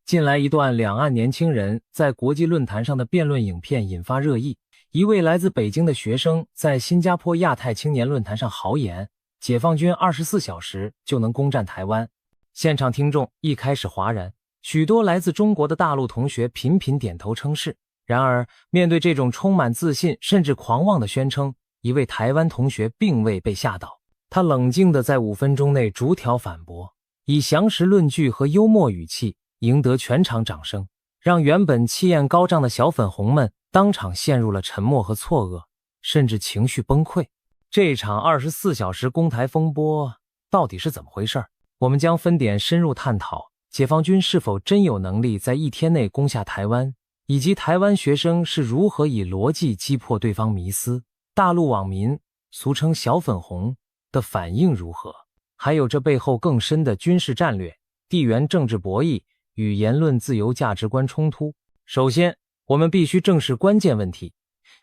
近来一段两岸年轻人在国际论坛上的辩论影片引发热议。一位来自北京的学生在新加坡亚太青年论坛上豪言，解放军24小时就能攻占台湾。现场听众一开始哗然，许多来自中国的大陆同学频频点头称是。然而，面对这种充满自信甚至狂妄的宣称，一位台湾同学并未被吓倒，他冷静地在5分钟内逐条反驳，以详实论据和幽默语气赢得全场掌声，让原本气焰高涨的小粉红们当场陷入了沉默和错愕，甚至情绪崩溃。这场24小时攻台风波到底是怎么回事？我们将分点深入探讨，解放军是否真有能力在1天内攻下台湾，以及台湾学生是如何以逻辑击破对方迷思，大陆网民俗称小粉红的反应如何，还有这背后更深的军事战略、地缘政治博弈与言论自由价值观冲突。首先，我们必须正视关键问题，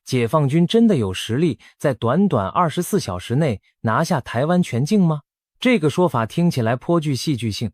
解放军真的有实力在短短24小时内拿下台湾全境吗？这个说法听起来颇具戏剧性，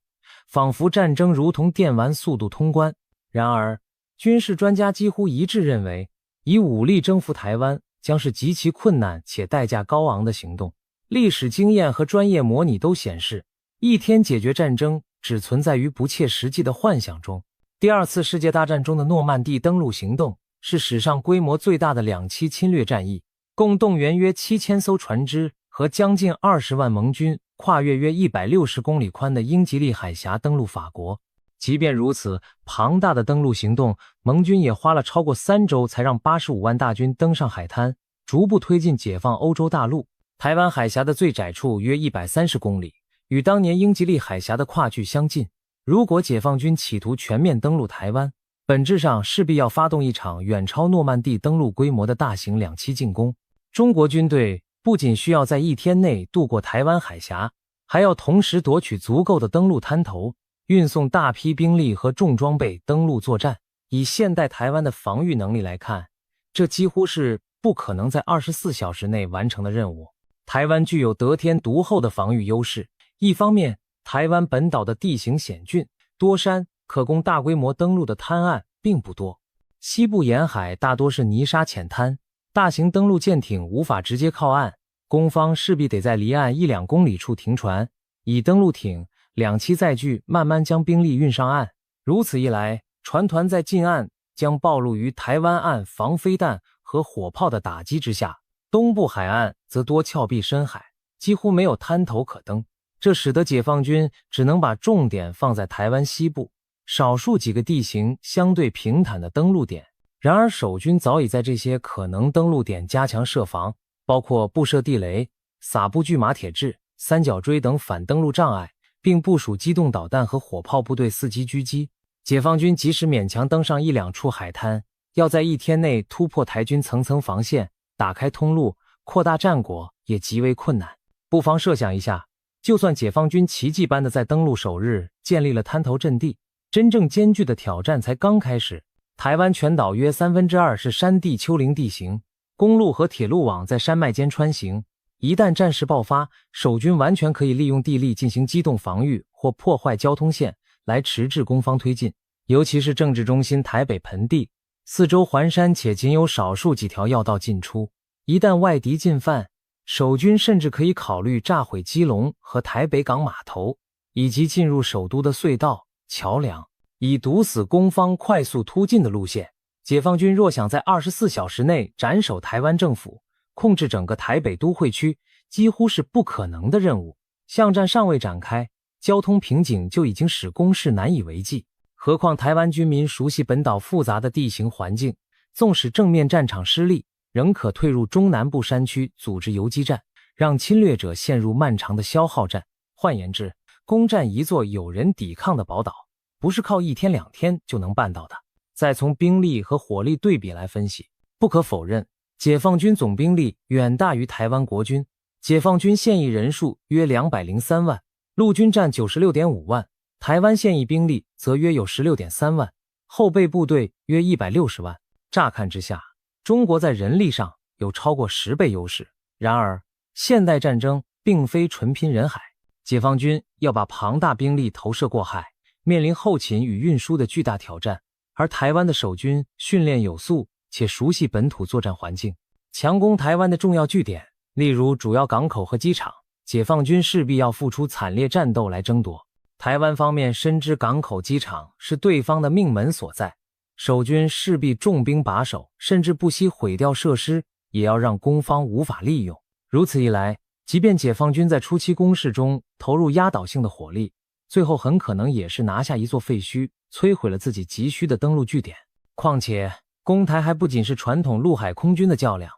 仿佛战争如同电玩速度通关。然而，军事专家几乎一致认为，以武力征服台湾将是极其困难且代价高昂的行动。历史经验和专业模拟都显示，1天解决战争只存在于不切实际的幻想中。第2次世界大战中的诺曼底登陆行动是史上规模最大的2栖侵略战役，共动员约7000艘船只和将近20万盟军，跨越约160公里宽的英吉利海峡登陆法国。即便如此，庞大的登陆行动，盟军也花了超过3周才让85万大军登上海滩，逐步推进解放欧洲大陆。台湾海峡的最窄处约130公里，与当年英吉利海峡的跨距相近。如果解放军企图全面登陆台湾，本质上势必要发动一场远超诺曼底登陆规模的大型2栖进攻。中国军队不仅需要在1天内渡过台湾海峡，还要同时夺取足够的登陆滩头，运送大批兵力和重装备登陆作战。以现代台湾的防御能力来看，这几乎是不可能在24小时内完成的任务。台湾具有得天独厚的防御优势，一方面，台湾本岛的地形险峻多山，可供大规模登陆的滩岸并不多。西部沿海大多是泥沙浅滩，大型登陆舰艇无法直接靠岸，攻方势必得在离岸1-2公里处停船，以登陆艇、2栖载具慢慢将兵力运上岸。如此一来，船团在近岸将暴露于台湾岸防飞弹和火炮的打击之下，东部海岸则多峭壁深海，几乎没有滩头可登。这使得解放军只能把重点放在台湾西部少数几个地形相对平坦的登陆点。然而守军早已在这些可能登陆点加强设防，包括布设地雷、撒布拒马铁质、三角锥等反登陆障碍，并部署机动导弹和火炮部队伺机狙击。解放军即使勉强登上1-2处海滩，要在1天内突破台军层层防线，打开通路，扩大战果也极为困难。不妨设想一下，就算解放军奇迹般的在登陆首日建立了滩头阵地，真正艰巨的挑战才刚开始。台湾全岛约2/3是山地丘陵地形，公路和铁路网在山脉间穿行，一旦战事爆发，守军完全可以利用地利进行机动防御或破坏交通线来迟滞攻方推进。尤其是政治中心台北盆地，四周环山且仅有少数几条要道进出，一旦外敌进犯，守军甚至可以考虑炸毁基隆和台北港码头，以及进入首都的隧道、桥梁，以堵死攻方快速突进的路线。解放军若想在24小时内斩首台湾政府，控制整个台北都会区，几乎是不可能的任务。巷战尚未展开，交通瓶颈就已经使攻势难以为继。何况台湾军民熟悉本岛复杂的地形环境，纵使正面战场失利，仍可退入中南部山区组织游击战，让侵略者陷入漫长的消耗战。换言之，攻占一座有人抵抗的宝岛，不是靠1天2天就能办到的。再从兵力和火力对比来分析，不可否认，解放军总兵力远大于台湾国军。解放军现役人数约203万，陆军占 96.5 万，台湾现役兵力则约有 16.3 万，后备部队约160万。乍看之下，中国在人力上有超过10倍优势。然而，现代战争并非纯拼人海，解放军要把庞大兵力投射过海，面临后勤与运输的巨大挑战，而台湾的守军训练有素且熟悉本土作战环境，强攻台湾的重要据点，例如主要港口和机场，解放军势必要付出惨烈战斗来争夺。台湾方面深知港口机场是对方的命门所在，守军势必重兵把守，甚至不惜毁掉设施，也要让攻方无法利用。如此一来，即便解放军在初期攻势中投入压倒性的火力，最后很可能也是拿下一座废墟，摧毁了自己急需的登陆据点。况且攻台还不仅是传统陆海空军的较量，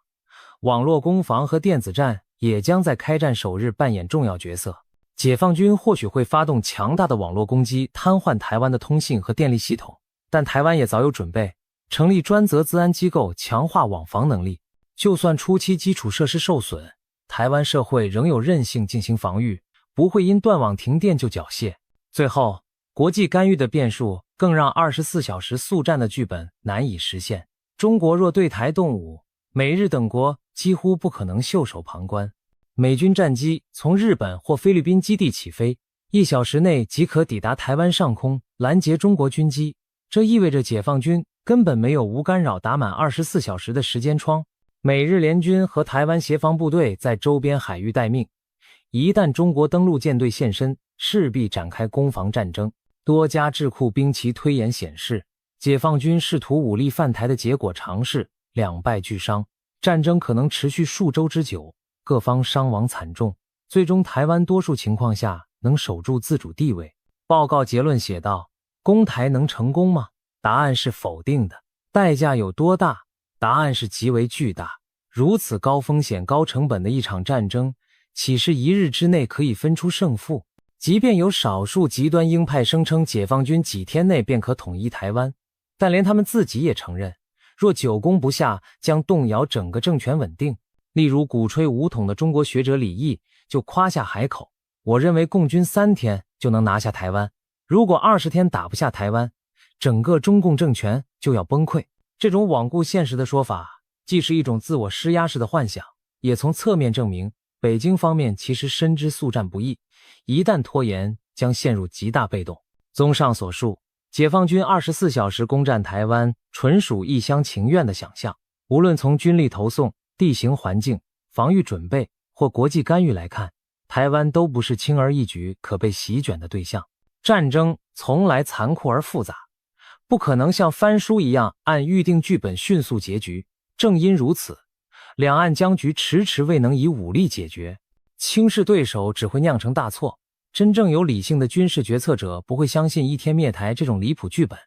网络攻防和电子战也将在开战首日扮演重要角色。解放军或许会发动强大的网络攻击，瘫痪台湾的通信和电力系统，但台湾也早有准备，成立专责资安机构，强化网防能力。就算初期基础设施受损，台湾社会仍有韧性进行防御，不会因断网停电就缴械。最后，国际干预的变数更让24小时速战的剧本难以实现。中国若对台动武，美日等国几乎不可能袖手旁观。美军战机从日本或菲律宾基地起飞，1小时内即可抵达台湾上空，拦截中国军机。这意味着解放军根本没有无干扰打满24小时的时间窗。美日联军和台湾协防部队在周边海域待命，一旦中国登陆舰队现身，势必展开攻防战争。多家智库兵棋推演显示，解放军试图武力犯台的结果常是两败俱伤，战争可能持续数周之久，各方伤亡惨重，最终台湾多数情况下能守住自主地位。报告结论写道，攻台能成功吗？答案是否定的。代价有多大？答案是极为巨大。如此高风险高成本的一场战争，岂是一日之内可以分出胜负？即便有少数极端鹰派声称解放军几天内便可统一台湾，但连他们自己也承认，若久攻不下，将动摇整个政权稳定。例如鼓吹武统的中国学者李毅就夸下海口，我认为共军3天就能拿下台湾，如果20天打不下台湾，整个中共政权就要崩溃。这种罔顾现实的说法，既是一种自我施压式的幻想，也从侧面证明北京方面其实深知速战不易，一旦拖延将陷入极大被动。综上所述，解放军24小时攻占台湾纯属一厢情愿的想象。无论从军力投送、地形环境、防御准备或国际干预来看，台湾都不是轻而易举可被席卷的对象。战争从来残酷而复杂，不可能像翻书一样按预定剧本迅速结局。正因如此，两岸僵局迟迟未能以武力解决，轻视对手只会酿成大错。真正有理性的军事决策者不会相信一天灭台这种离谱剧本。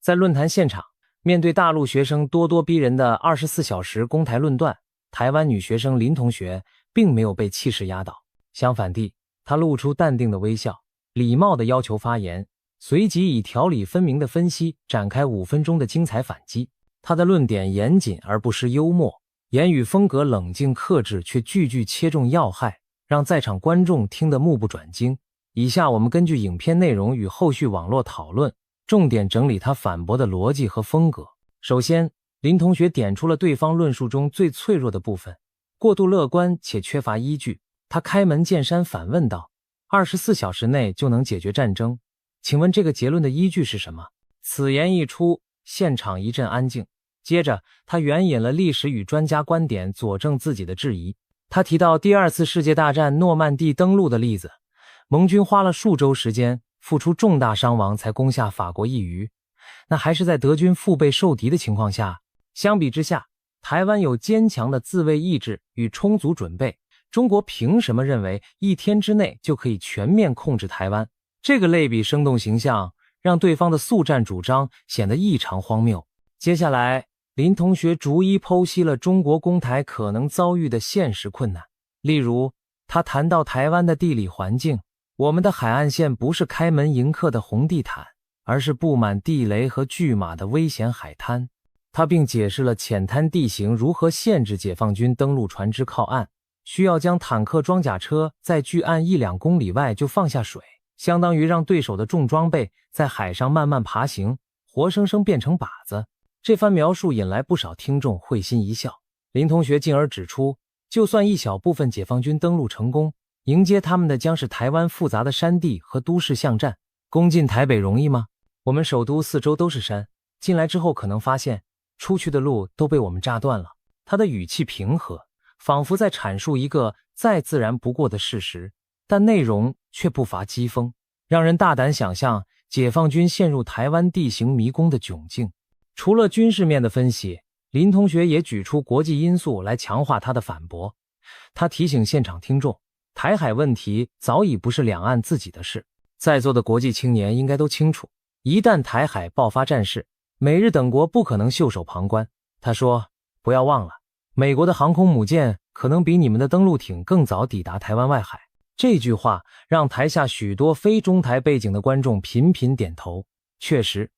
在论坛现场，面对大陆学生咄咄逼人的24小时攻台论断，台湾女学生林同学并没有被气势压倒，相反地，她露出淡定的微笑，礼貌地要求发言，随即以条理分明的分析展开5分钟的精彩反击。她的论点严谨而不失幽默，言语风格冷静克制，却句句切中要害，让在场观众听得目不转睛。以下我们根据影片内容与后续网络讨论，重点整理她反驳的逻辑和风格。首先，林同学点出了对方论述中最脆弱的部分，过度乐观且缺乏依据。他开门见山反问道：24小时内就能解决战争，请问这个结论的依据是什么？此言一出，现场一阵安静。接着，他援引了历史与专家观点佐证自己的质疑。他提到第2次世界大战诺曼底登陆的例子，盟军花了数周时间，付出重大伤亡才攻下法国一隅，那还是在德军腹背受敌的情况下。相比之下，台湾有坚强的自卫意志与充足准备，中国凭什么认为1天之内就可以全面控制台湾？这个类比生动形象，让对方的速战主张显得异常荒谬。接下来，林同学逐一剖析了中国攻台可能遭遇的现实困难。例如，他谈到台湾的地理环境，我们的海岸线不是开门迎客的红地毯，而是布满地雷和巨马的危险海滩。他并解释了浅滩地形如何限制解放军登陆船只靠岸，需要将坦克装甲车在距岸1-2公里外就放下水，相当于让对手的重装备在海上慢慢爬行，活生生变成靶子。这番描述引来不少听众会心一笑。林同学进而指出，就算一小部分解放军登陆成功，迎接他们的将是台湾复杂的山地和都市巷战，攻进台北容易吗？我们首都四周都是山，进来之后可能发现出去的路都被我们炸断了。他的语气平和，仿佛在阐述一个再自然不过的事实，但内容却不乏讥讽，让人大胆想象解放军陷入台湾地形迷宫的窘境。除了军事面的分析，林同学也举出国际因素来强化他的反驳。他提醒现场听众，台海问题早已不是两岸自己的事，在座的国际青年应该都清楚，一旦台海爆发战事，美日等国不可能袖手旁观。他说，不要忘了，美国的航空母舰可能比你们的登陆艇更早抵达台湾外海。这句话让台下许多非中台背景的观众频频点头。确实，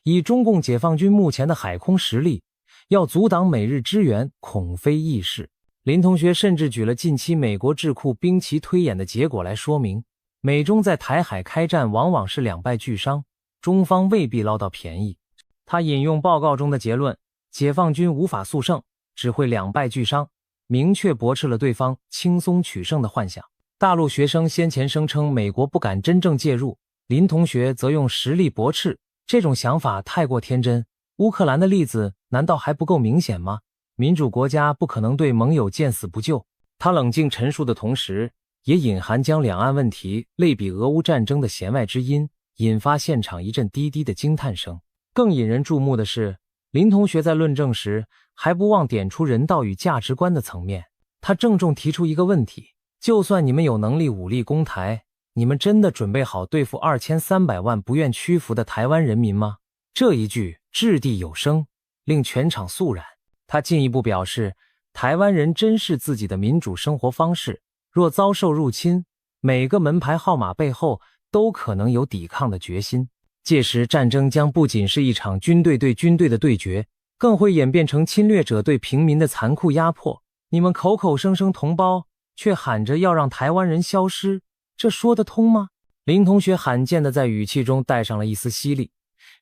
以中共解放军目前的海空实力，要阻挡美日支援恐非易事。林同学甚至举了近期美国智库兵棋推演的结果来说明，美中在台海开战往往是两败俱伤，中方未必捞到便宜。他引用报告中的结论，解放军无法速胜，只会两败俱伤，明确驳斥了对方轻松取胜的幻想。大陆学生先前声称美国不敢真正介入，林同学则用实力驳斥，这种想法太过天真。乌克兰的例子难道还不够明显吗？民主国家不可能对盟友见死不救。他冷静陈述的同时，也隐含将两岸问题类比俄乌战争的弦外之音，引发现场一阵低低的惊叹声。更引人注目的是，林同学在论证时还不忘点出人道与价值观的层面。他郑重提出一个问题，就算你们有能力武力攻台，你们真的准备好对付2300万不愿屈服的台湾人民吗？这一句掷地有声，令全场肃然。他进一步表示，台湾人珍视自己的民主生活方式，若遭受入侵，每个门牌号码背后都可能有抵抗的决心。届时战争将不仅是一场军队对军队的对决，更会演变成侵略者对平民的残酷压迫。你们口口声声同胞，却喊着要让台湾人消失，这说得通吗？林同学罕见地在语气中带上了一丝犀利，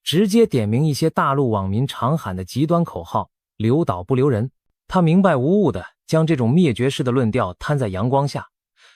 直接点名一些大陆网民常喊的极端口号，留岛不留人。他明白无误地将这种灭绝式的论调摊在阳光下，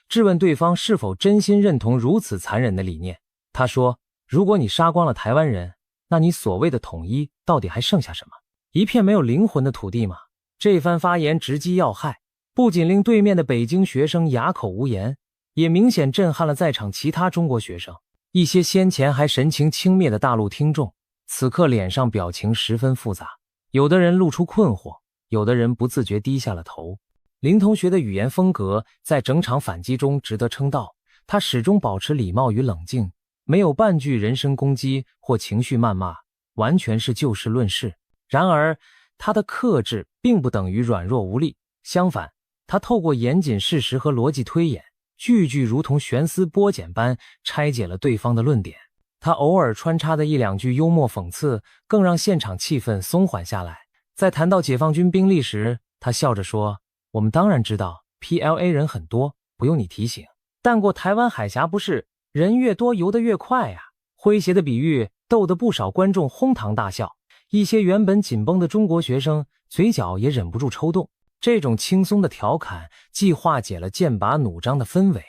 质问对方是否真心认同如此残忍的理念。他说，如果你杀光了台湾人，那你所谓的统一到底还剩下什么？一片没有灵魂的土地吗？这番发言直击要害，不仅令对面的北京学生哑口无言，也明显震撼了在场其他中国学生。一些先前还神情轻蔑的大陆听众，此刻脸上表情十分复杂，有的人露出困惑，有的人不自觉低下了头。林同学的语言风格在整场反击中值得称道，他始终保持礼貌与冷静，没有半句人身攻击或情绪谩骂，完全是就事论事。然而，他的克制并不等于软弱无力，相反，他透过严谨事实和逻辑推演，句句如同悬丝剥茧般拆解了对方的论点。他偶尔穿插的一两句幽默讽刺，更让现场气氛松缓下来。在谈到解放军兵力时，他笑着说，我们当然知道 PLA 人很多，不用你提醒，但过台湾海峡不是人越多游得越快呀。诙谐的比喻逗得不少观众哄堂大笑，一些原本紧绷的中国学生嘴角也忍不住抽动。这种轻松的调侃既化解了剑拔弩张的氛围，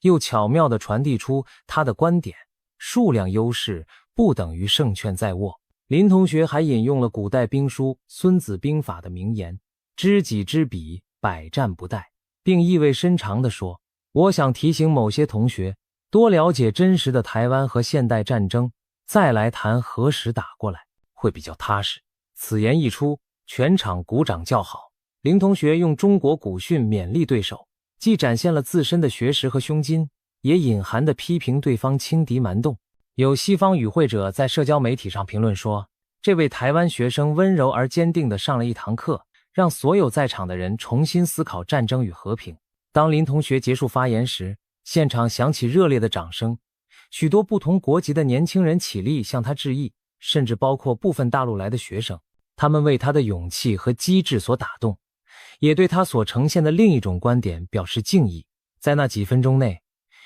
又巧妙地传递出他的观点，数量优势不等于胜券在握。林同学还引用了古代兵书《孙子兵法》的名言，知己知彼，百战不殆，并意味深长地说，我想提醒某些同学多了解真实的台湾和现代战争，再来谈何时打过来会比较踏实。此言一出，全场鼓掌叫好。林同学用中国古训勉励对手，既展现了自身的学识和胸襟，也隐含地批评对方轻敌蛮动。有西方与会者在社交媒体上评论说，这位台湾学生温柔而坚定地上了一堂课，让所有在场的人重新思考战争与和平。当林同学结束发言时，现场响起热烈的掌声，许多不同国籍的年轻人起立向他致意，甚至包括部分大陆来的学生。他们为他的勇气和机智所打动，也对他所呈现的另一种观点表示敬意。在那几分钟内，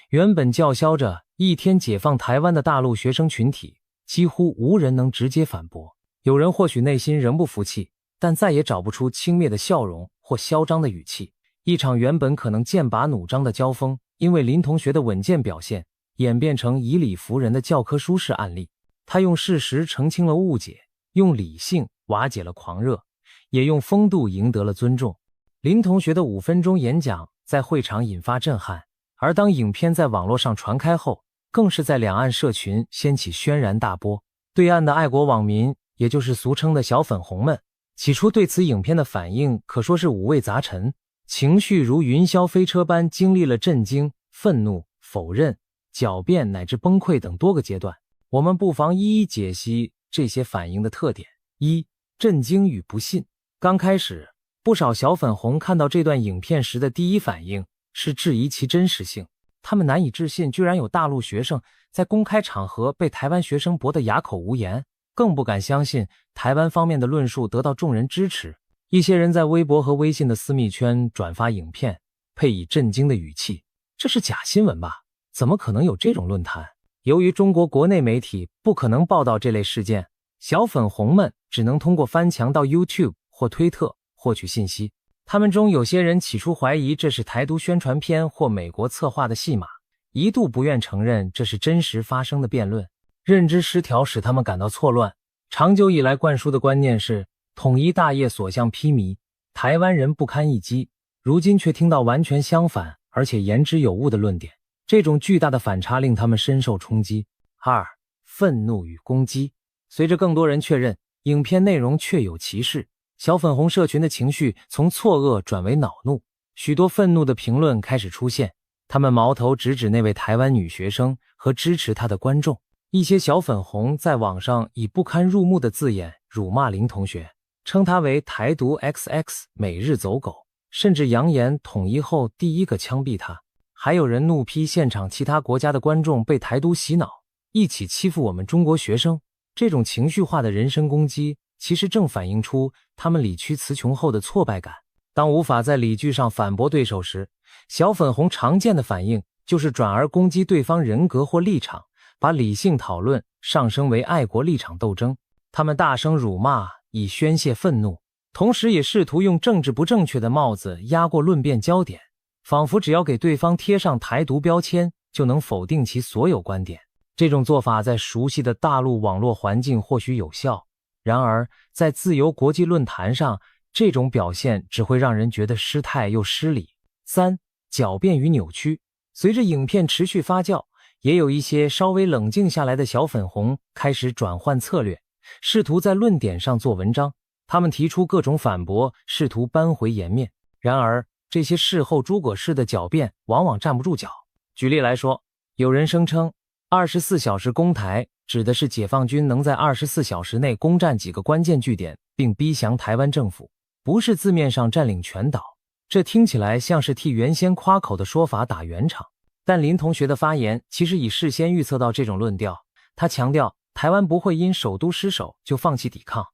原本叫嚣着一天解放台湾的大陆学生群体几乎无人能直接反驳。有人或许内心仍不服气，但再也找不出轻蔑的笑容或嚣张的语气。一场原本可能剑拔弩张的交锋，因为林同学的稳健表现，演变成以理服人的教科书式案例。他用事实澄清了误解，用理性瓦解了狂热，也用风度赢得了尊重。林同学的5分钟演讲在会场引发震撼，而当影片在网络上传开后，更是在两岸社群掀起轩然大波。对岸的爱国网民，也就是俗称的小粉红们，起初对此影片的反应可说是五味杂陈，情绪如云霄飞车般经历了震惊、愤怒、否认、狡辩乃至崩溃等多个阶段。我们不妨一一解析这些反应的特点。1. 震惊与不信。刚开始，不少小粉红看到这段影片时的第一反应是质疑其真实性，他们难以置信居然有大陆学生在公开场合被台湾学生驳得哑口无言，更不敢相信台湾方面的论述得到众人支持。一些人在微博和微信的私密圈转发影片，配以震惊的语气：这是假新闻吧？怎么可能有这种论坛？由于中国国内媒体不可能报道这类事件，小粉红们只能通过翻墙到 YouTube 或推特获取信息。他们中有些人起初怀疑这是台独宣传片或美国策划的戏码，一度不愿承认这是真实发生的辩论。认知失调使他们感到错乱。长久以来灌输的观念是统一大业所向披靡，台湾人不堪一击，如今却听到完全相反而且言之有物的论点，这种巨大的反差令他们深受冲击。2. 愤怒与攻击。随着更多人确认影片内容确有其事，小粉红社群的情绪从错愕转为恼怒，许多愤怒的评论开始出现，他们矛头直指那位台湾女学生和支持她的观众。一些小粉红在网上以不堪入目的字眼辱骂林同学，称他为台独 XX 每日走狗，甚至扬言统一后第一个枪毙他。还有人怒批现场其他国家的观众被台独洗脑，一起欺负我们中国学生。这种情绪化的人身攻击其实正反映出他们理屈词穷后的挫败感。当无法在理据上反驳对手时，小粉红常见的反应就是转而攻击对方人格或立场，把理性讨论上升为爱国立场斗争。他们大声辱骂以宣泄愤怒，同时也试图用政治不正确的帽子压过论辩焦点，仿佛只要给对方贴上台独标签就能否定其所有观点。这种做法在熟悉的大陆网络环境或许有效，然而在自由国际论坛上，这种表现只会让人觉得失态又失礼。3. 狡辩与扭曲。随着影片持续发酵，也有一些稍微冷静下来的小粉红开始转换策略，试图在论点上做文章。他们提出各种反驳，试图扳回颜面。然而这些事后诸葛式的狡辩往往站不住脚。举例来说，有人声称24小时攻台指的是解放军能在24小时内攻占几个关键据点，并逼降台湾政府，不是字面上占领全岛。这听起来像是替原先夸口的说法打圆场，但林同学的发言其实已事先预测到这种论调。他强调台湾不会因首都失守就放弃抵抗，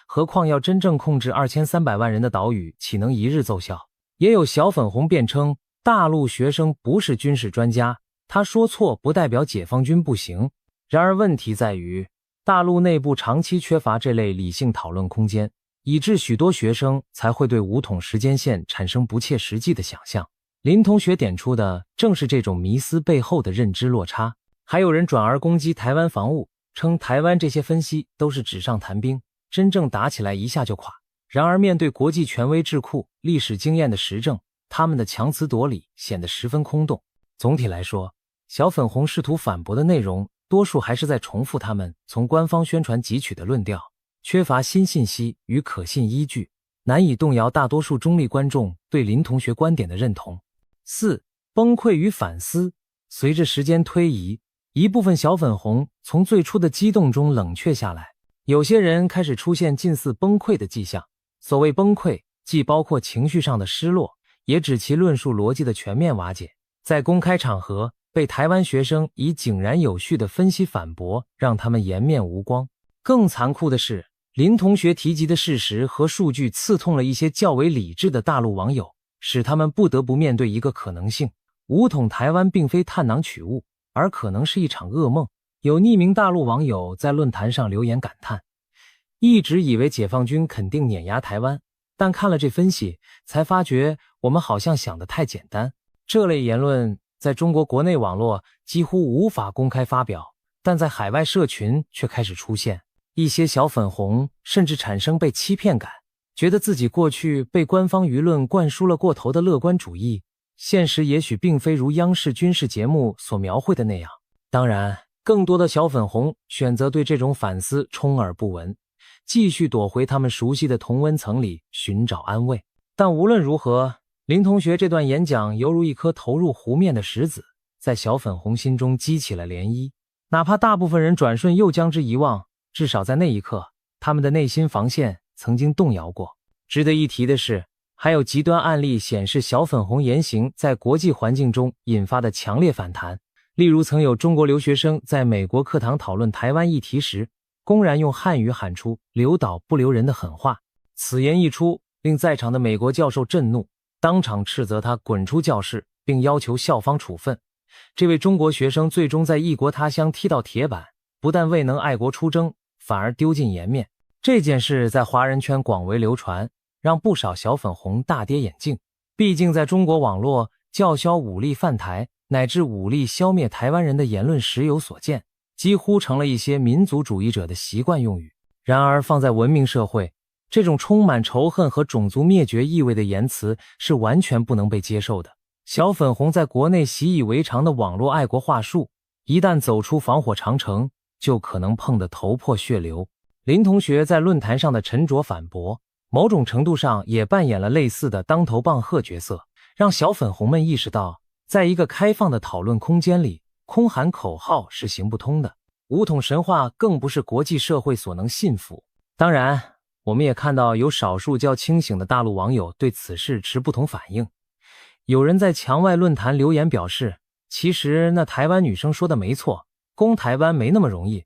何况要真正控制2300万人的岛屿，岂能一日奏效？也有小粉红辩称大陆学生不是军事专家，他说错不代表解放军不行。然而问题在于，大陆内部长期缺乏这类理性讨论空间，以致许多学生才会对武统时间线产生不切实际的想象。林同学点出的正是这种迷思背后的认知落差。还有人转而攻击台湾防务，称台湾这些分析都是纸上谈兵，真正打起来一下就垮。然而面对国际权威智库、历史经验的实证，他们的强词夺理显得十分空洞。总体来说，小粉红试图反驳的内容多数还是在重复他们从官方宣传汲取的论调，缺乏新信息与可信依据，难以动摇大多数中立观众对林同学观点的认同。4. 崩溃与反思。随着时间推移，一部分小粉红从最初的激动中冷却下来，有些人开始出现近似崩溃的迹象。所谓崩溃，既包括情绪上的失落，也指其论述逻辑的全面瓦解。在公开场合，被台湾学生以井然有序的分析反驳，让他们颜面无光。更残酷的是，林同学提及的事实和数据刺痛了一些较为理智的大陆网友，使他们不得不面对一个可能性：武统台湾并非探囊取物，而可能是一场噩梦。有匿名大陆网友在论坛上留言感叹，一直以为解放军肯定碾压台湾，但看了这分析，才发觉我们好像想得太简单。这类言论在中国国内网络几乎无法公开发表，但在海外社群却开始出现一些小粉红，甚至产生被欺骗感，觉得自己过去被官方舆论灌输了过头的乐观主义，现实也许并非如央视军事节目所描绘的那样。当然，更多的小粉红选择对这种反思充耳不闻，继续躲回他们熟悉的同温层里寻找安慰。但无论如何，林同学这段演讲犹如一颗投入湖面的石子，在小粉红心中激起了涟漪。哪怕大部分人转瞬又将之遗忘，至少在那一刻，他们的内心防线曾经动摇过。值得一提的是，还有极端案例显示小粉红言行在国际环境中引发的强烈反弹。例如，曾有中国留学生在美国课堂讨论台湾议题时，公然用汉语喊出留岛不留人的狠话。此言一出，令在场的美国教授震怒，当场斥责他滚出教室，并要求校方处分。这位中国学生最终在异国他乡踢到铁板，不但未能爱国出征，反而丢尽颜面。这件事在华人圈广为流传，让不少小粉红大跌眼镜。毕竟在中国网络，叫嚣武力犯台乃至武力消灭台湾人的言论时有所见，几乎成了一些民族主义者的习惯用语。然而放在文明社会，这种充满仇恨和种族灭绝意味的言辞是完全不能被接受的。小粉红在国内习以为常的网络爱国话术，一旦走出防火长城，就可能碰得头破血流。林同学在论坛上的沉着反驳，某种程度上也扮演了类似的当头棒喝角色，让小粉红们意识到，在一个开放的讨论空间里，空喊口号是行不通的。武统神话更不是国际社会所能信服。当然，我们也看到有少数较清醒的大陆网友对此事持不同反应。有人在墙外论坛留言表示，其实那台湾女生说的没错，攻台湾没那么容易，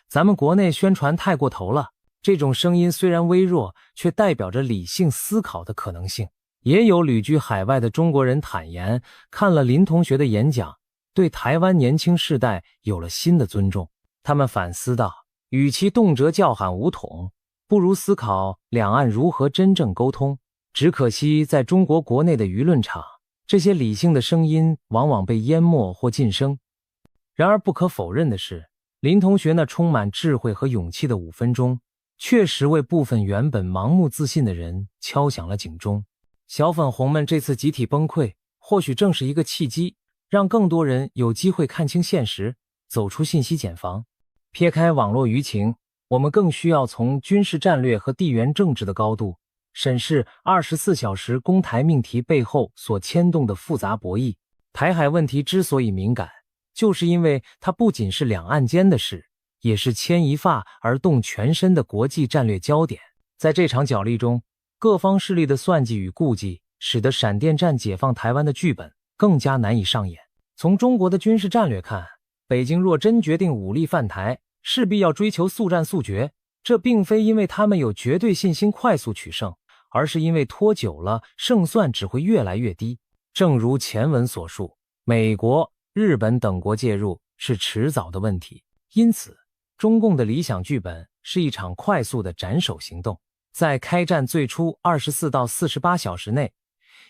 咱们国内宣传太过头了。这种声音虽然微弱，却代表着理性思考的可能性。也有旅居海外的中国人坦言，看了林同学的演讲，对台湾年轻世代有了新的尊重。他们反思道，与其动辄叫喊武统，不如思考两岸如何真正沟通。只可惜在中国国内的舆论场，这些理性的声音往往被淹没或晋升。然而不可否认的是，林同学那充满智慧和勇气的5分钟，确实为部分原本盲目自信的人敲响了警钟。小粉红们这次集体崩溃，或许正是一个契机，让更多人有机会看清现实，走出信息茧房。撇开网络舆情，我们更需要从军事战略和地缘政治的高度审视24小时攻台命题背后所牵动的复杂博弈。台海问题之所以敏感，就是因为它不仅是两岸间的事，也是牵一发而动全身的国际战略焦点。在这场角力中，各方势力的算计与顾忌，使得闪电战解放台湾的剧本更加难以上演。从中国的军事战略看，北京若真决定武力犯台，势必要追求速战速决。这并非因为他们有绝对信心快速取胜，而是因为拖久了，胜算只会越来越低。正如前文所述，美国、日本等国介入是迟早的问题。因此，中共的理想剧本是一场快速的斩首行动，在开战最初24到48小时内，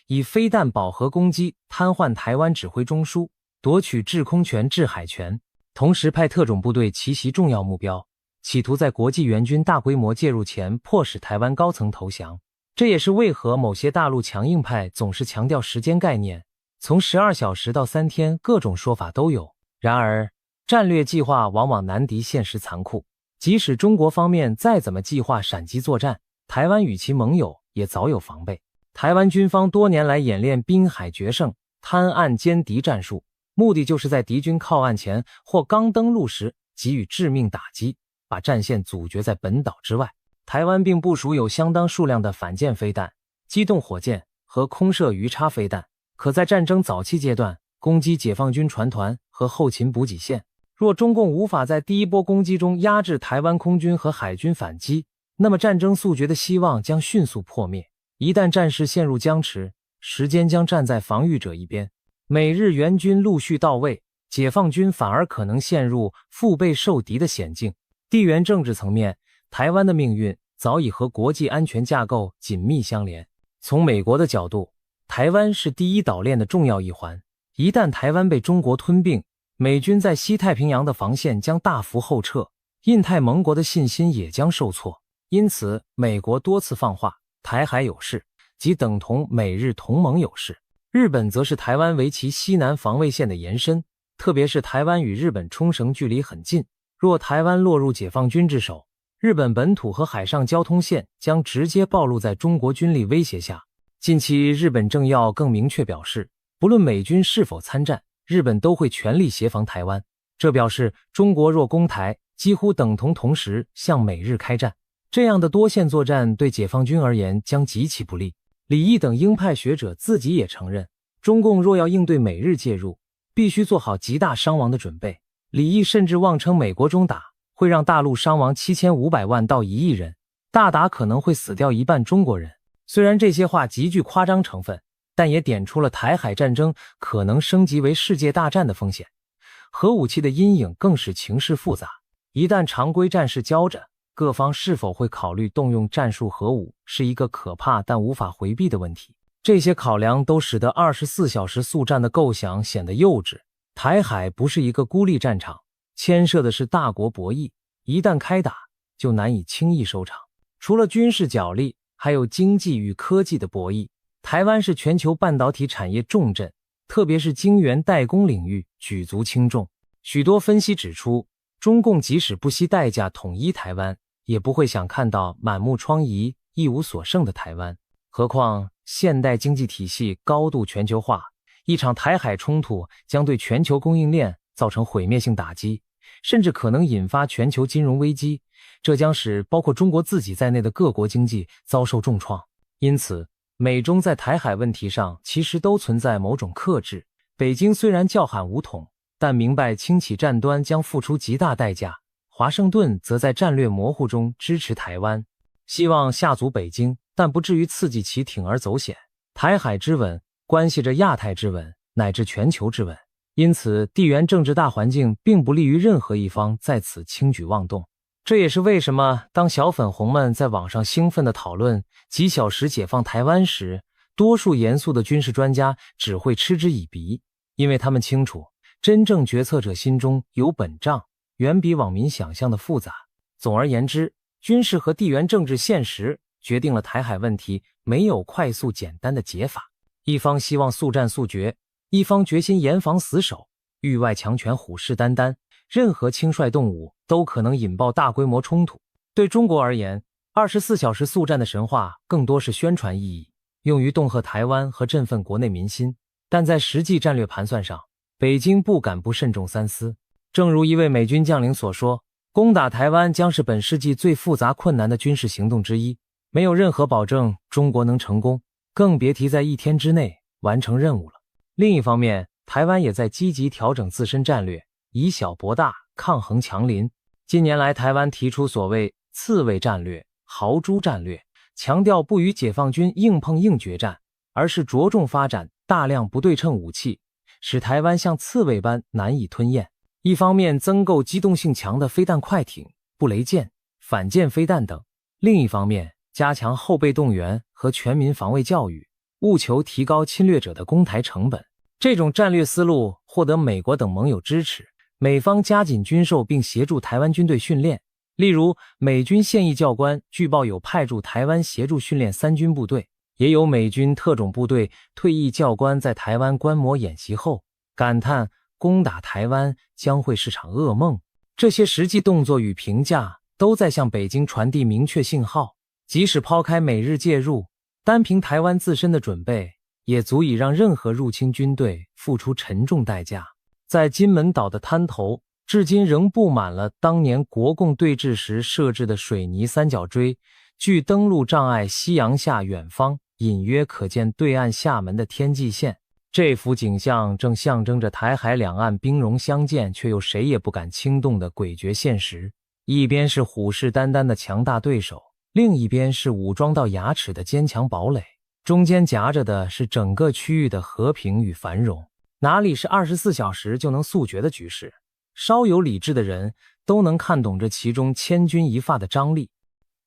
以飞弹饱和攻击瘫痪台湾指挥中枢，夺取制空权、制海权，同时派特种部队奇袭重要目标，企图在国际援军大规模介入前迫使台湾高层投降。这也是为何某些大陆强硬派总是强调时间概念，从12小时到3天，各种说法都有。然而，战略计划往往难敌现实残酷，即使中国方面再怎么计划闪击作战，台湾与其盟友也早有防备。台湾军方多年来演练滨海决胜、滩岸歼敌战术，目的就是在敌军靠岸前或刚登陆时给予致命打击，把战线阻绝在本岛之外。台湾并部署有相当数量的反舰飞弹、机动火箭和空射鱼叉飞弹，可在战争早期阶段攻击解放军船团和后勤补给线。若中共无法在第一波攻击中压制台湾空军和海军反击，那么战争速决的希望将迅速破灭。一旦战事陷入僵持，时间将站在防御者一边。美日援军陆续到位，解放军反而可能陷入腹背受敌的险境。地缘政治层面，台湾的命运早已和国际安全架构紧密相连。从美国的角度，台湾是第一岛链的重要一环，一旦台湾被中国吞并，美军在西太平洋的防线将大幅后撤，印太盟国的信心也将受挫。因此，美国多次放话，台海有事，即等同美日同盟有事。日本则是台湾为其西南防卫线的延伸，特别是台湾与日本冲绳距离很近，若台湾落入解放军之手，日本本土和海上交通线将直接暴露在中国军力威胁下。近期日本政要更明确表示，不论美军是否参战，日本都会全力协防台湾。这表示中国若攻台，几乎等同同时向美日开战。这样的多线作战对解放军而言将极其不利。李毅等鹰派学者自己也承认，中共若要应对美日介入，必须做好极大伤亡的准备。李毅甚至妄称美国中打会让大陆伤亡7500万到1亿人，大打可能会死掉1半中国人。虽然这些话极具夸张成分，但也点出了台海战争可能升级为世界大战的风险。核武器的阴影更使情势复杂，一旦常规战事交着，各方是否会考虑动用战术核武，是一个可怕但无法回避的问题。这些考量都使得24小时速战的构想显得幼稚。台海不是一个孤立战场，牵涉的是大国博弈，一旦开打，就难以轻易收场。除了军事角力，还有经济与科技的博弈。台湾是全球半导体产业重镇，特别是晶圆代工领域举足轻重。许多分析指出，中共即使不惜代价统一台湾，也不会想看到满目疮痍、一无所剩的台湾。何况现代经济体系高度全球化，一场台海冲突将对全球供应链造成毁灭性打击，甚至可能引发全球金融危机，这将使包括中国自己在内的各国经济遭受重创。因此，美中在台海问题上其实都存在某种克制。北京虽然叫喊武统，但明白轻启战端将付出极大代价。华盛顿则在战略模糊中支持台湾，希望下阻北京，但不至于刺激其铤而走险。台海之稳关系着亚太之稳，乃至全球之稳。因此，地缘政治大环境并不利于任何一方在此轻举妄动。这也是为什么当小粉红们在网上兴奋地讨论几小时解放台湾时，多数严肃的军事专家只会嗤之以鼻，因为他们清楚，真正决策者心中有本账，远比网民想象的复杂。总而言之，军事和地缘政治现实决定了台海问题没有快速简单的解法。一方希望速战速决，一方决心严防死守，域外强权虎视眈眈，任何轻率动武都可能引爆大规模冲突。对中国而言，24小时速战的神话更多是宣传意义，用于恫吓台湾和振奋国内民心。但在实际战略盘算上，北京不敢不慎重三思。正如一位美军将领所说，攻打台湾将是本世纪最复杂困难的军事行动之一，没有任何保证中国能成功，更别提在1天之内完成任务了。另一方面，台湾也在积极调整自身战略，以小博大，抗衡强邻。近年来，台湾提出所谓刺猬战略、豪猪战略，强调不与解放军硬碰硬决战，而是着重发展大量不对称武器，使台湾像刺猬般难以吞咽。一方面增购机动性强的飞弹快艇、布雷舰、反舰飞弹等，另一方面加强后备动员和全民防卫教育，务求提高侵略者的攻台成本。这种战略思路获得美国等盟友支持，美方加紧军售并协助台湾军队训练。例如，美军现役教官据报有派驻台湾协助训练3军部队，也有美军特种部队退役教官在台湾观摩演习后感叹攻打台湾将会是场噩梦。这些实际动作与评价都在向北京传递明确信号，即使抛开美日介入，单凭台湾自身的准备，也足以让任何入侵军队付出沉重代价。在金门岛的滩头，至今仍布满了当年国共对峙时设置的水泥三角锥，距登陆障碍夕阳下远方隐约可见对岸厦门的天际线。这幅景象正象征着台海两岸兵戎相见，却又谁也不敢轻动的诡谲现实。一边是虎视眈眈的强大对手，另一边是武装到牙齿的坚强堡垒，中间夹着的是整个区域的和平与繁荣。哪里是24小时就能速决的局势？稍有理智的人都能看懂这其中千钧一发的张力。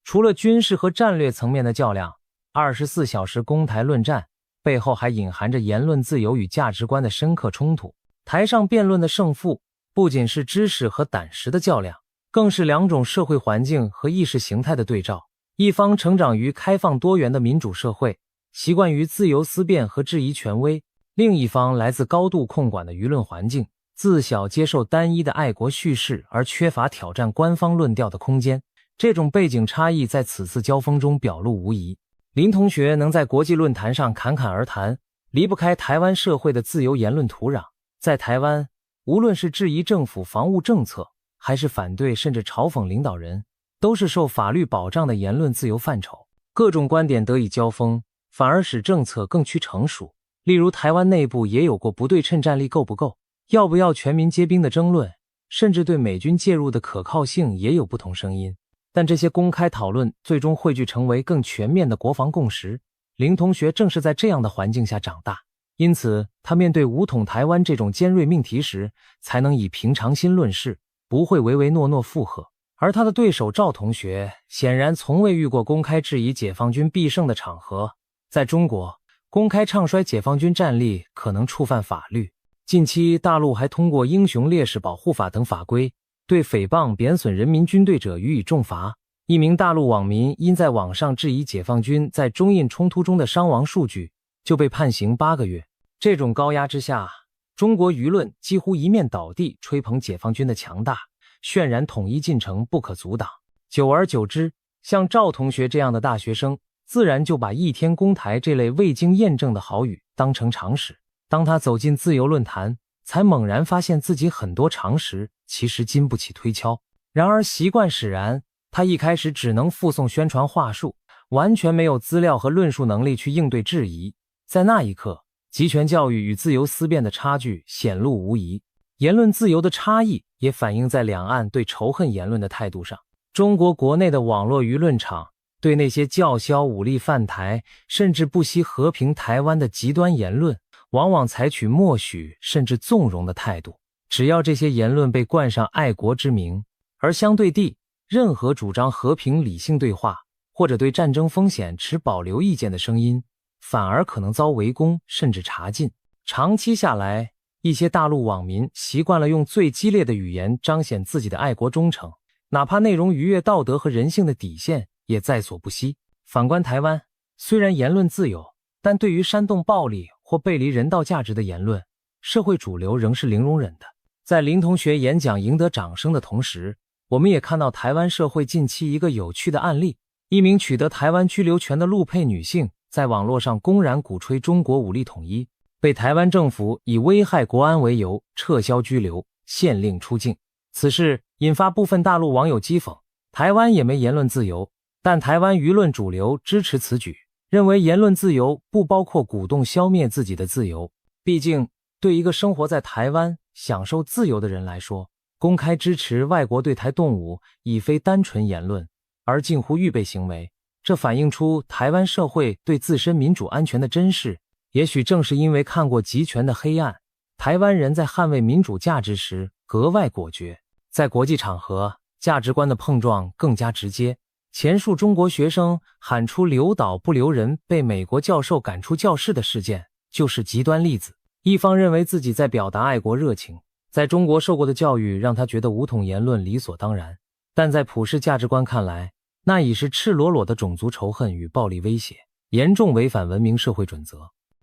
除了军事和战略层面的较量，24小时攻台论战背后还隐含着言论自由与价值观的深刻冲突。台上辩论的胜负，不仅是知识和胆识的较量，更是两种社会环境和意识形态的对照。一方成长于开放多元的民主社会，习惯于自由思辨和质疑权威；另一方来自高度控管的舆论环境，自小接受单一的爱国叙事而缺乏挑战官方论调的空间。这种背景差异在此次交锋中表露无遗。林同学能在国际论坛上侃侃而谈，离不开台湾社会的自由言论土壤。在台湾，无论是质疑政府防务政策，还是反对甚至嘲讽领导人，都是受法律保障的言论自由范畴。各种观点得以交锋，反而使政策更趋成熟。例如台湾内部也有过不对称战力够不够，要不要全民皆兵的争论，甚至对美军介入的可靠性也有不同声音。但这些公开讨论最终汇聚成为更全面的国防共识。林同学正是在这样的环境下长大，因此他面对武统台湾这种尖锐命题时，才能以平常心论事，不会唯唯诺诺附和。而他的对手赵同学显然从未遇过公开质疑解放军必胜的场合。在中国，公开唱衰解放军战力可能触犯法律。近期大陆还通过英雄烈士保护法等法规，对诽谤贬损人民军队者予以重罚。一名大陆网民因在网上质疑解放军在中印冲突中的伤亡数据，就被判刑8个月。这种高压之下，中国舆论几乎一面倒地吹捧解放军的强大，渲染统一进程不可阻挡。久而久之，像赵同学这样的大学生，自然就把一天攻台这类未经验证的好语当成常识。当他走进自由论坛，才猛然发现自己很多常识其实经不起推敲。然而习惯使然，他一开始只能附送宣传话术，完全没有资料和论述能力去应对质疑。在那一刻，集权教育与自由思辨的差距显露无遗。言论自由的差异也反映在两岸对仇恨言论的态度上。中国国内的网络舆论场对那些叫嚣武力犯台，甚至不惜和平台湾的极端言论，往往采取默许甚至纵容的态度。只要这些言论被冠上爱国之名，而相对地，任何主张和平理性对话或者对战争风险持保留意见的声音，反而可能遭围攻甚至查禁。长期下来，一些大陆网民习惯了用最激烈的语言彰显自己的爱国忠诚，哪怕内容逾越道德和人性的底线，也在所不惜。反观台湾，虽然言论自由，但对于煽动暴力或背离人道价值的言论，社会主流仍是零容忍的。在林同学演讲赢得掌声的同时，我们也看到台湾社会近期一个有趣的案例。一名取得台湾居留权的陆配女性，在网络上公然鼓吹中国武力统一，被台湾政府以危害国安为由撤销居留，限令出境。此事引发部分大陆网友讥讽，台湾也没言论自由，但台湾舆论主流支持此举，认为言论自由不包括鼓动消灭自己的自由。毕竟，对一个生活在台湾享受自由的人来说，公开支持外国对台动武已非单纯言论，而近乎预备行为。这反映出台湾社会对自身民主安全的珍视。也许正是因为看过集权的黑暗，台湾人在捍卫民主价值时格外果决。在国际场合，价值观的碰撞更加直接。前述中国学生喊出留岛不留人被美国教授赶出教室的事件就是极端例子。一方认为自己在表达爱国热情，在中国受过的教育让他觉得武统言论理所当然，但在普世价值观看来，那已是赤裸裸的种族仇恨与暴力威胁，严重违反文明社会准则。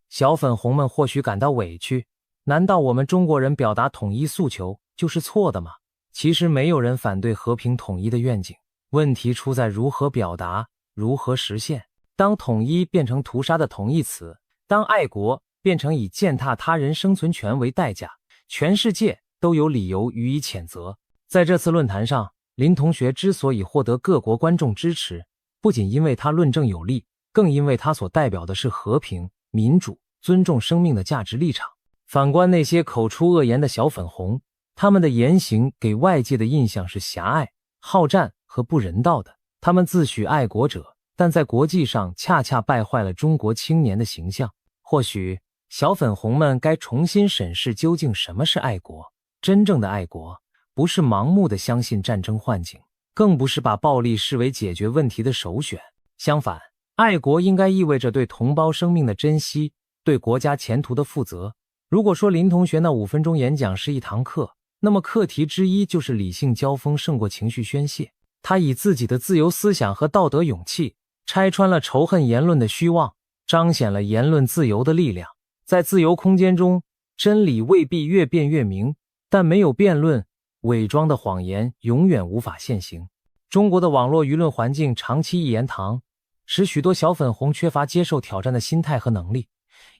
小粉红们或许感到委屈，难道我们中国人表达统一诉求就是错的吗？其实没有人反对和平统一的愿景，问题出在如何表达，如何实现。当统一变成屠杀的同义词，当爱国变成以践踏他人生存权为代价，全世界都有理由予以谴责。在这次论坛上，林同学之所以获得各国观众支持，不仅因为他论证有力，更因为他所代表的是和平、民主、尊重生命的价值立场。反观那些口出恶言的小粉红，他们的言行给外界的印象是狭隘、好战和不人道的。他们自诩爱国者，但在国际上恰恰败坏了中国青年的形象。或许小粉红们该重新审视究竟什么是爱国。真正的爱国不是盲目的相信战争幻境，更不是把暴力视为解决问题的首选。相反，爱国应该意味着对同胞生命的珍惜，对国家前途的负责。如果说林同学那5分钟演讲是一堂课，那么课题之一就是理性交锋胜过情绪宣泄。他以自己的自由思想和道德勇气，拆穿了仇恨言论的虚妄，彰显了言论自由的力量。在自由空间中，真理未必越辩越明，但没有辩论，伪装的谎言永远无法现形。中国的网络舆论环境长期一言堂，使许多小粉红缺乏接受挑战的心态和能力。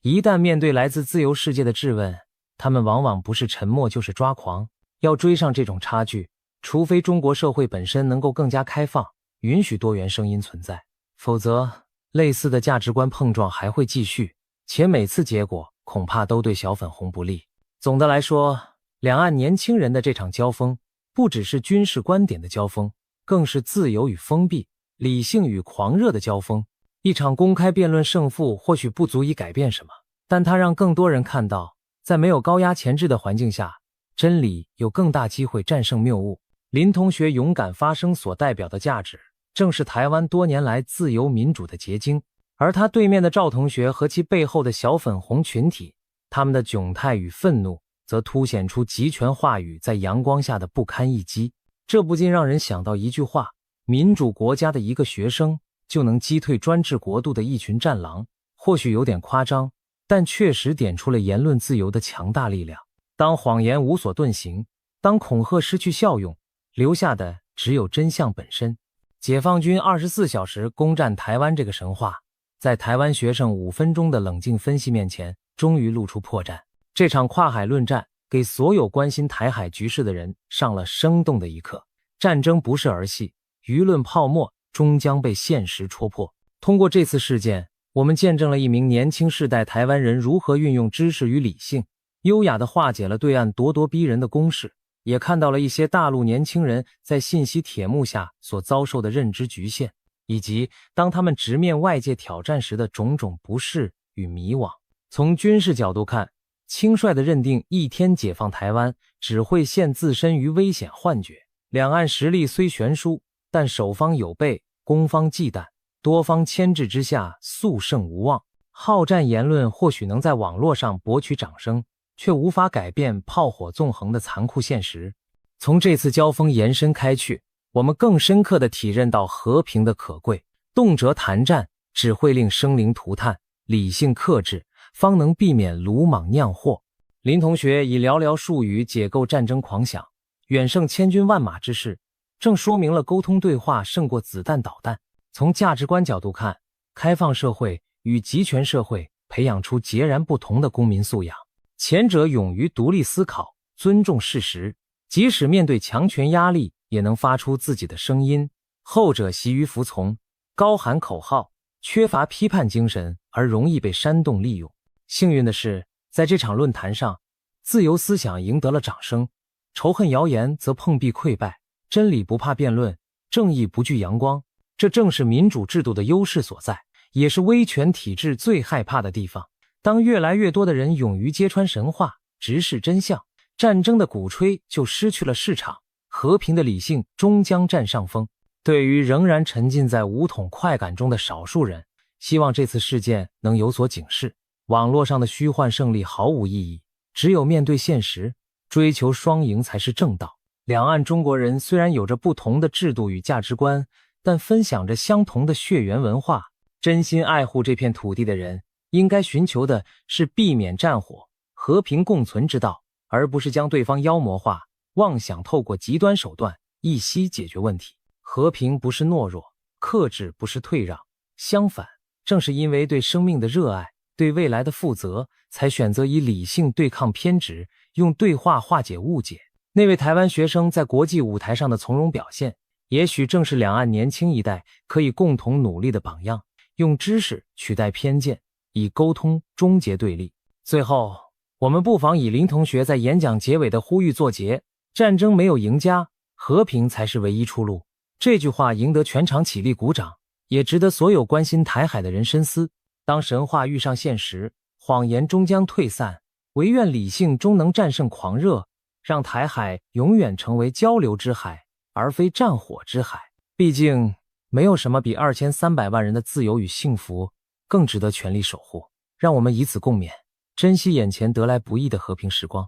一旦面对来自自由世界的质问，他们往往不是沉默就是抓狂。要追上这种差距，除非中国社会本身能够更加开放，允许多元声音存在，否则类似的价值观碰撞还会继续，且每次结果恐怕都对小粉红不利。总的来说，两岸年轻人的这场交锋，不只是军事观点的交锋，更是自由与封闭、理性与狂热的交锋。一场公开辩论胜负或许不足以改变什么，但它让更多人看到，在没有高压钳制的环境下，真理有更大机会战胜谬误。林同学勇敢发声所代表的价值，正是台湾多年来自由民主的结晶。而他对面的赵同学和其背后的小粉红群体，他们的窘态与愤怒，则凸显出集权话语在阳光下的不堪一击。这不禁让人想到一句话：民主国家的一个学生就能击退专制国度的一群战狼。或许有点夸张，但确实点出了言论自由的强大力量。当谎言无所遁形，当恐吓失去效用，留下的只有真相本身。解放军24小时攻占台湾这个神话，在台湾学生5分钟的冷静分析面前，终于露出破绽。这场跨海论战给所有关心台海局势的人上了生动的一课。战争不是儿戏，舆论泡沫终将被现实戳破。通过这次事件，我们见证了一名年轻世代台湾人如何运用知识与理性，优雅地化解了对岸咄咄逼人的攻势，也看到了一些大陆年轻人在信息铁幕下所遭受的认知局限，以及当他们直面外界挑战时的种种不适与迷惘。从军事角度看，轻率地认定一天解放台湾只会陷自身于危险幻觉。两岸实力虽悬殊，但守方有备，攻方忌惮，多方牵制之下，速胜无望。好战言论或许能在网络上博取掌声，却无法改变炮火纵横的残酷现实。从这次交锋延伸开去，我们更深刻地体认到和平的可贵。动辄谈战只会令生灵涂炭，理性克制方能避免鲁莽酿祸。林同学以寥寥数语解构战争狂想，远胜千军万马之势，正说明了沟通对话胜过子弹导弹。从价值观角度看，开放社会与集权社会培养出截然不同的公民素养。前者勇于独立思考，尊重事实，即使面对强权压力也能发出自己的声音；后者习于服从，高喊口号，缺乏批判精神，而容易被煽动利用。幸运的是，在这场论坛上，自由思想赢得了掌声，仇恨谣言则碰壁溃败，真理不怕辩论，正义不惧阳光。这正是民主制度的优势所在，也是威权体制最害怕的地方。当越来越多的人勇于揭穿神话，直视真相，战争的鼓吹就失去了市场，和平的理性终将占上风。对于仍然沉浸在武统快感中的少数人，希望这次事件能有所警示。网络上的虚幻胜利毫无意义，只有面对现实，追求双赢才是正道。两岸中国人虽然有着不同的制度与价值观，但分享着相同的血缘文化。真心爱护这片土地的人，应该寻求的是避免战火、和平共存之道，而不是将对方妖魔化，妄想透过极端手段一夕解决问题。和平不是懦弱，克制不是退让，相反，正是因为对生命的热爱，对未来的负责，才选择以理性对抗偏执，用对话化解误解。那位台湾学生在国际舞台上的从容表现，也许正是两岸年轻一代可以共同努力的榜样。用知识取代偏见，以沟通终结对立。最后，我们不妨以林同学在演讲结尾的呼吁作结：战争没有赢家，和平才是唯一出路。这句话赢得全场起立鼓掌，也值得所有关心台海的人深思。当神话遇上现实，谎言终将退散，唯愿理性终能战胜狂热，让台海永远成为交流之海，而非战火之海。毕竟没有什么比2300万人的自由与幸福更值得全力守护。让我们以此共勉，珍惜眼前得来不易的和平时光。